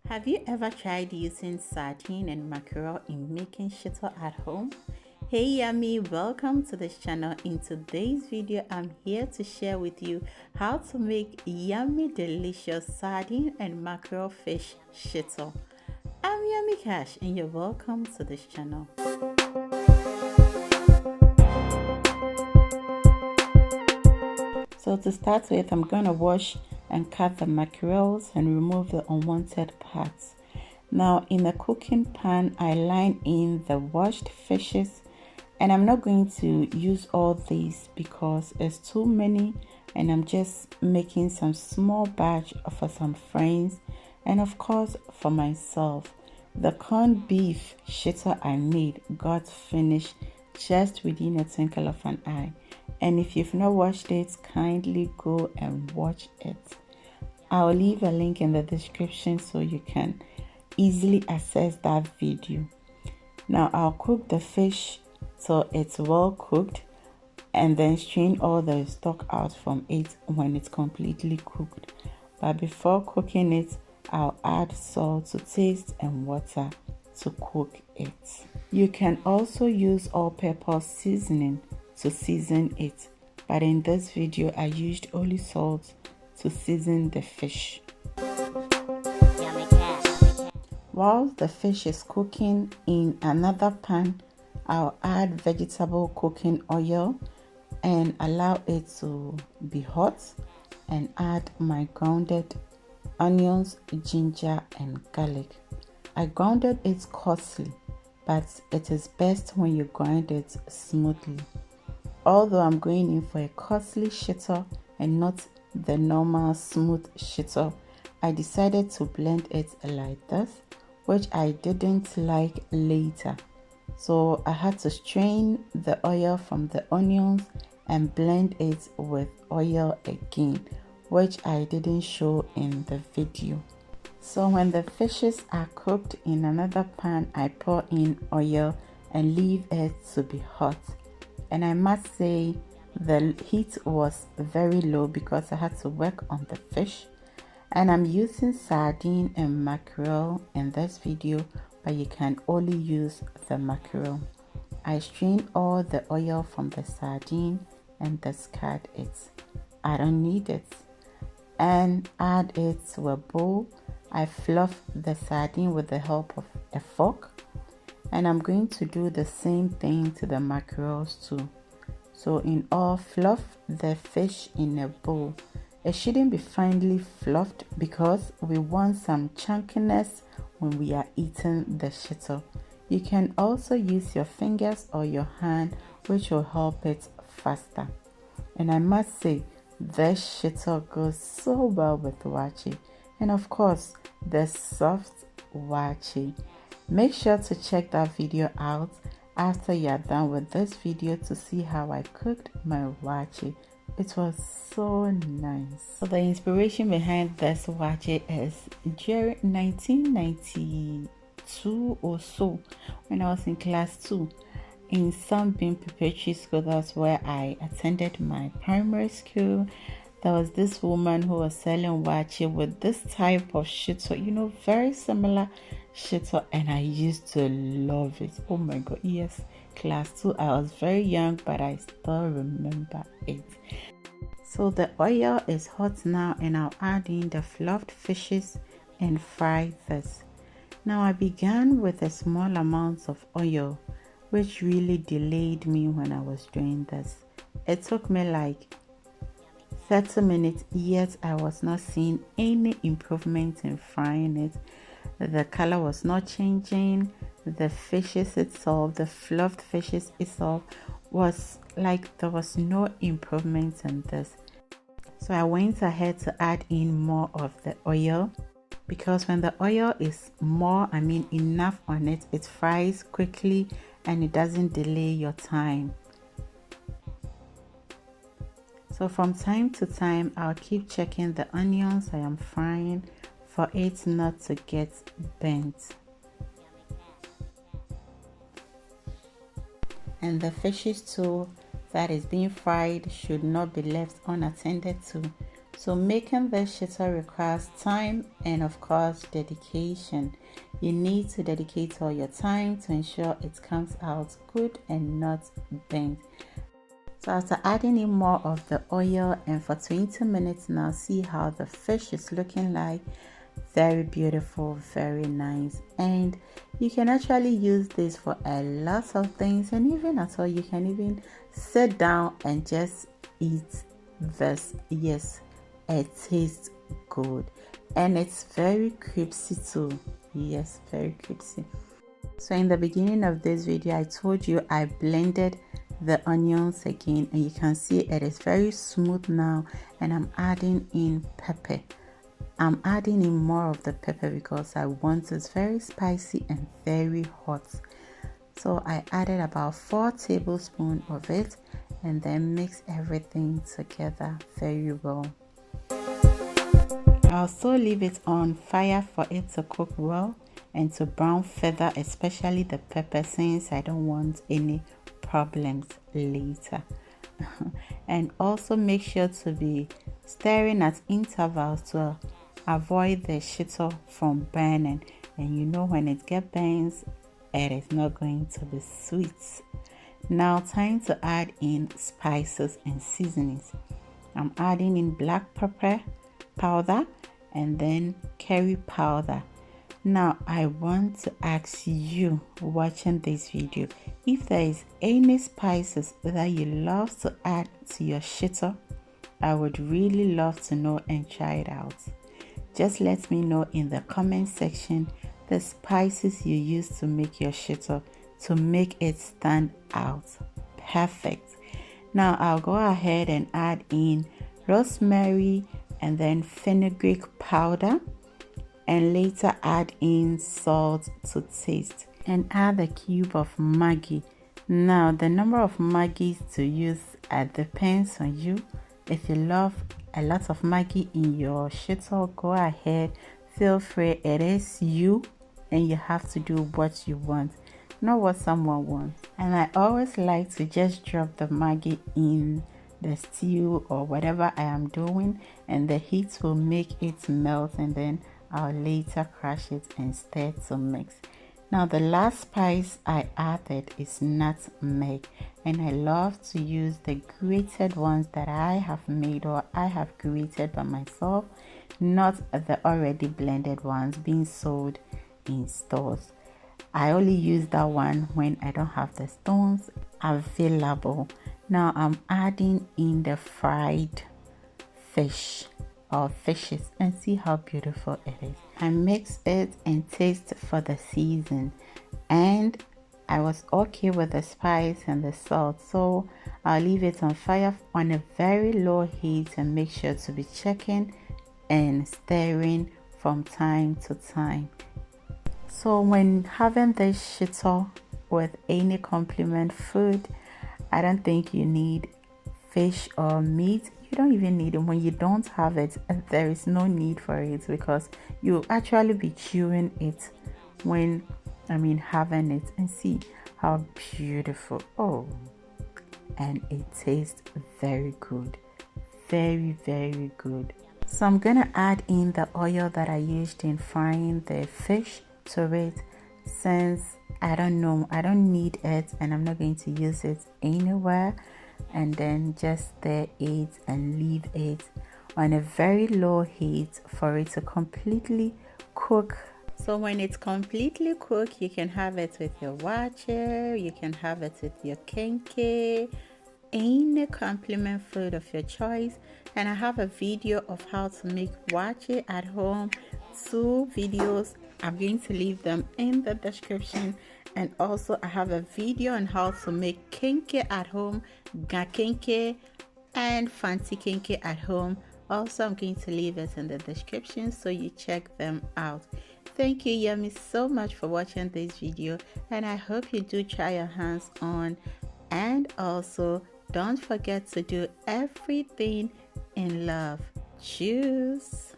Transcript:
Have you ever tried using sardine and mackerel in making shito at home? Hey yummy, welcome to this channel. In today's video, I'm here to share with you how to make yummy delicious sardine and mackerel fish shito. I'm Yummy Cash and you're welcome to this channel. So to start with, I'm gonna wash and cut the mackerels and remove the unwanted parts. Now in the cooking pan, I line in the washed fishes, and I'm not going to use all these because it's too many, and I'm just making some small batch for some friends and of course for myself. The corned beef shito I made got finished just within a twinkle of an eye, and if you've not watched it, kindly go and watch it. I'll leave a link in the description so you can easily access that video. Now I'll cook the fish till it's well cooked and then strain all the stock out from it when it's completely cooked. But before cooking it, I'll add salt to taste and water to cook it. You can also use all-purpose seasoning to season it, but in this video I used only salt to season the fish. While the fish is cooking, in another pan I'll add vegetable cooking oil and allow it to be hot, and add my grounded onions, ginger and garlic. I grounded it coarsely, but it is best when you grind it smoothly. Although I'm going in for a costly shito and not the normal smooth shito, I decided to blend it like this, which I didn't like later. So I had to strain the oil from the onions and blend it with oil again, which I didn't show in the video. So when the fishes are cooked, in another pan I pour in oil and leave it to be hot. And I must say the heat was very low because I had to work on the fish. And I'm using sardine and mackerel in this video, but you can only use the mackerel. I strain all the oil from the sardine and discard it. I don't need it. And add it to a bowl. I fluff the sardine with the help of a fork, and I'm going to do the same thing to the mackerels too. So in all, fluff the fish in a bowl. It shouldn't be finely fluffed because we want some chunkiness when we are eating the shito. You can also use your fingers or your hand, which will help it faster. And I must say, this shito goes so well with waakye, and of course the soft waakye. Make sure to check that video out after you are done with this video to see how I cooked my waakye. It was so nice. So the inspiration behind this waakye is during 1992 or so, when I was in class 2 in Sunbeam Preparatory School. That's where I attended my primary school. There was this woman who was selling waakye with this type of shito, very similar shito, and I used to love it. Oh my god, yes, class 2. I was very young, but I still remember it. So the oil is hot now, and I'll add in the fluffed fishes and fry this. Now I began with a small amount of oil, which really delayed me when I was doing this. It took me like 30 minutes, yet I was not seeing any improvement in frying it. The color was not changing. The fishes itself, the fluffed fishes itself, was like there was no improvement in this. So I went ahead to add in more of the oil, because when the oil is enough on it, it fries quickly and it doesn't delay your time. So from time to time, I'll keep checking the onions I am frying for it not to get burnt. And the fishes too that is being fried should not be left unattended to. So making this shito requires time and of course dedication. You need to dedicate all your time to ensure it comes out good and not burnt. So after adding in more of the oil and for 20 minutes now, see how the fish is looking like. Very beautiful, very nice, and you can actually use this for a lot of things, and even at all you can even sit down and just eat this. Yes, it tastes good and it's very crispy too. Yes, very crispy. So in the beginning of this video I told you I blended the onions again, and you can see it is very smooth now, and I'm adding in pepper. I'm adding in more of the pepper because I want it very spicy and very hot. So I added about 4 tablespoons of it and then mix everything together very well. I'll also leave it on fire for it to cook well and to brown further, especially the pepper, since I don't want any problems later. And also make sure to be stirring at intervals to avoid the shito from burning, and you know when it gets burns it is not going to be sweet. Now time to add in spices and seasonings. I'm adding in black pepper powder and then curry powder. Now I want to ask you watching this video if there is any spices that you love to add to your shito. I would really love to know and try it out. Just let me know in the comment section the spices you use to make your shito to make it stand out perfect. Now I'll go ahead and add in rosemary and then fenugreek powder, and later add in salt to taste, and add a cube of Maggi. Now the number of Maggis to use depends on you. If you love a lot of Maggi in your shito, go ahead, feel free. It is you and you have to do what you want, not what someone wants. And I always like to just drop the Maggi in the stew or whatever I am doing, and the heat will make it melt, and then I'll later crush it and stir to mix. Now the last spice I added is nutmeg, and I love to use the grated ones that I have made or I have grated by myself, not the already blended ones being sold in stores. I only use that one when I don't have the stones available. Now I'm adding in the fried fish or fishes, and see how beautiful it is. I mix it and taste for the season, and I was okay with the spice and the salt, so I'll leave it on fire on a very low heat and make sure to be checking and stirring from time to time. So when having this shito with any complement food, I don't think you need fish or meat. You don't even need it. When you don't have it, there is no need for it, because you actually be chewing it when having it. And see how beautiful. Oh, and it tastes very good, very good. So I'm gonna add in the oil that I used in frying the fish to it, since I don't need it and I'm not going to use it anywhere. And then just stir it and leave it on a very low heat for it to completely cook. So when it's completely cooked, you can have it with your wache, you can have it with your kenke, any complement food of your choice. And I have a video of how to make wache at home, 2 videos. I'm going to leave them in the description. And also I have a video on how to make kenke at home, gakenke and fancy kenke at home. Also, I'm going to leave it in the description so you check them out. Thank you, Yummy, so much for watching this video, and I hope you do try your hands on. And also, don't forget to do everything in love. Cheers.